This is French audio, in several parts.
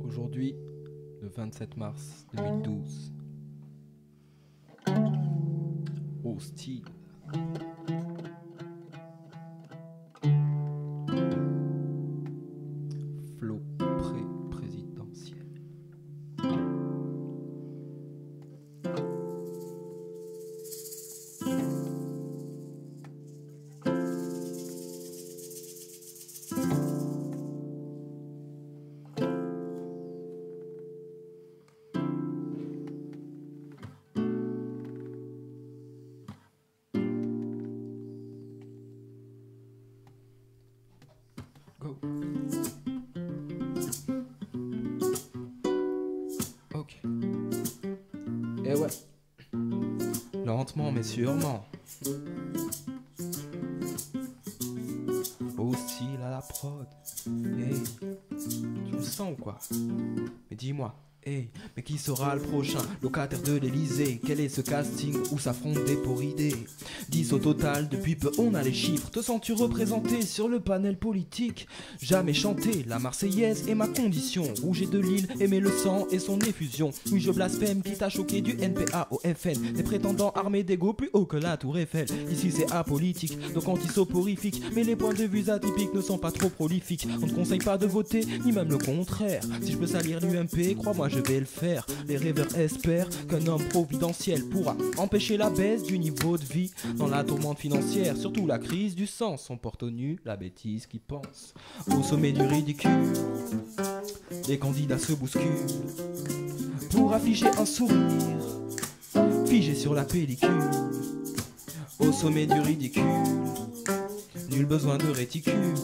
Aujourd'hui, le 27 mars 2012. Hostile. Flot pré-présidentiel. Go. Ok. Et ouais. Lentement mais sûrement. Hostile à la prod. Hey. Tu le sens ou quoi? Mais dis-moi. Hey, mais qui sera le prochain locataire de l'Elysée? Quel est ce casting où s'affrontent des pour idées? 10 au total, depuis peu on a les chiffres. Te sens-tu représenté sur le panel politique? Jamais chanté, la Marseillaise est ma condition. Rouge et de Lille, aimer le sang et son effusion. Oui je blasphème, qui t'a choqué du NPA au FN. Des prétendants armés d'ego plus haut que la tour Eiffel. Ici c'est apolitique, donc anti-soporifique. Mais les points de vue atypiques ne sont pas trop prolifiques. On ne conseille pas de voter, ni même le contraire. Si je peux salir l'UMP, crois-moi je vais le faire. Les rêveurs espèrent qu'un homme providentiel pourra empêcher la baisse du niveau de vie. Dans la tourmente financière, surtout la crise du sens, on porte au nu la bêtise qui pense. Au sommet du ridicule, les candidats se bousculent pour afficher un sourire figé sur la pellicule. Au sommet du ridicule, nul besoin de réticule.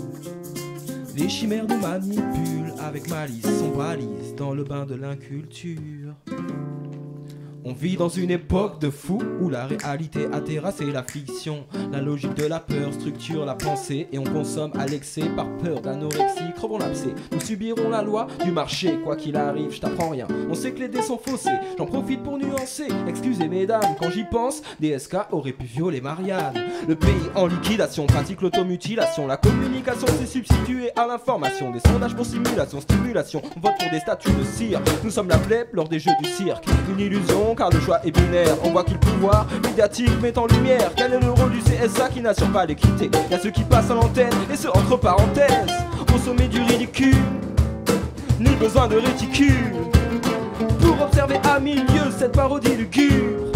Les chimères nous manipulent avec malice, sont balises dans le bain de l'inculture. On vit dans une époque de fou où la réalité a terrassé la fiction. La logique de la peur structure la pensée et on consomme à l'excès par peur d'anorexie. Crevons l'abcès, nous subirons la loi du marché. Quoi qu'il arrive, je t'apprends rien. On sait que les dés sont faussés, j'en profite pour nuancer. Excusez mesdames, quand j'y pense, des SK auraient pu violer Marianne. Le pays en liquidation pratique l'automutilation. La communication s'est substituée à l'information. Des sondages pour simulation, stimulation. On vote pour des statues de cire. Nous sommes la plèbe lors des jeux du cirque. Une illusion car le choix est binaire. On voit qu'il pouvoir médiatique met en lumière. Quel est le rôle du CSA qui n'assure pas l'équité? Y'a ceux qui passent à l'antenne et ceux entre parenthèses. Au sommet du ridicule, nul besoin de réticule pour observer à milieu cette parodie lugubre.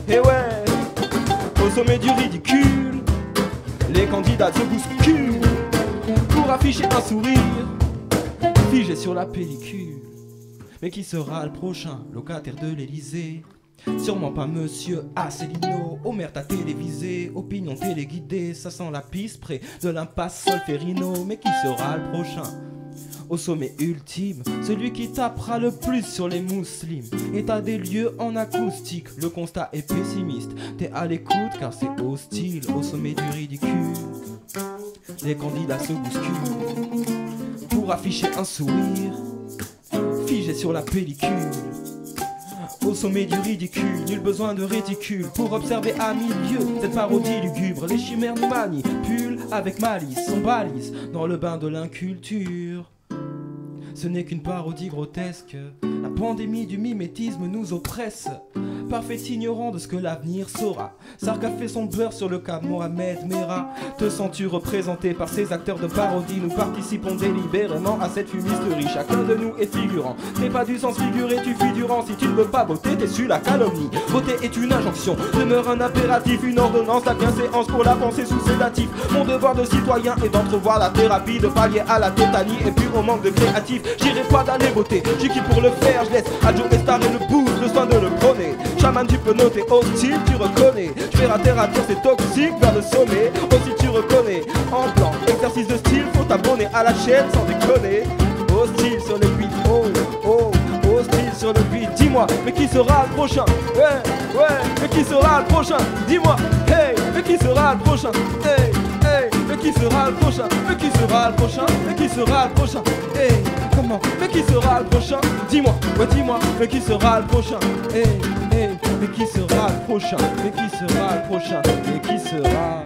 Et ouais, au sommet du ridicule, les candidats se bousculent pour afficher un sourire figé sur la pellicule. Mais qui sera le prochain locataire de l'Elysée? Sûrement pas monsieur Asselineau. Omer t'a télévisé, opinion téléguidée. Ça sent la piste près de l'impasse Solferino. Mais qui sera le prochain? Au sommet ultime, celui qui tapera le plus sur les musulmans. État des lieux en acoustique, le constat est pessimiste. T'es à l'écoute car c'est hostile. Au sommet du ridicule, les candidats se bousculent pour afficher un sourire figé sur la pellicule. Au sommet du ridicule, nul besoin de réticule pour observer à milieu cette parodie lugubre. Les chimères nous manipulent avec malice, sont balises dans le bain de l'inculture. Ce n'est qu'une parodie grotesque. La pandémie du mimétisme nous oppresse. Parfait ignorant de ce que l'avenir saura. Sark a fait son beurre sur le cas Mohamed Merah. Te sens-tu représenté par ces acteurs de parodie? Nous participons délibérément à cette fumisterie. Chacun de nous est figurant. T'es pas du sens figuré, tu fuis durant. Si tu ne veux pas voter, t'es su la calomnie. Voter est une injonction, demeure un impératif. Une ordonnance, la bienséance pour la pensée sous sédatif. Mon devoir de citoyen est d'entrevoir la thérapie, de pallier à la tétanie et puis au manque de créatifs. J'irai pas d'aller voter, j'ai qui pour le faire. Je laisse à Joe Star et le boost, le soin de le prôner. Chaman, tu peux noter hostile, tu reconnais. Je fais à terre, c'est toxique vers le sommet. Aussi tu reconnais, en plan, exercice de style, faut t'abonner à la chaîne sans déconner. Hostile sur le beat, oh, oh, hostile sur le beat. Dis-moi, mais qui sera le prochain? Ouais, ouais, mais qui sera le prochain? Dis-moi, hey, mais qui sera le prochain? Hey, hey, mais qui sera le prochain? Mais qui sera le prochain? Mais qui sera le prochain? Hey, comme comment? Mais qui sera le prochain? Dis-moi, ouais dis-moi, mais qui sera le prochain? Hey, hey, mais qui sera le prochain? Mais qui sera le prochain? Mais qui sera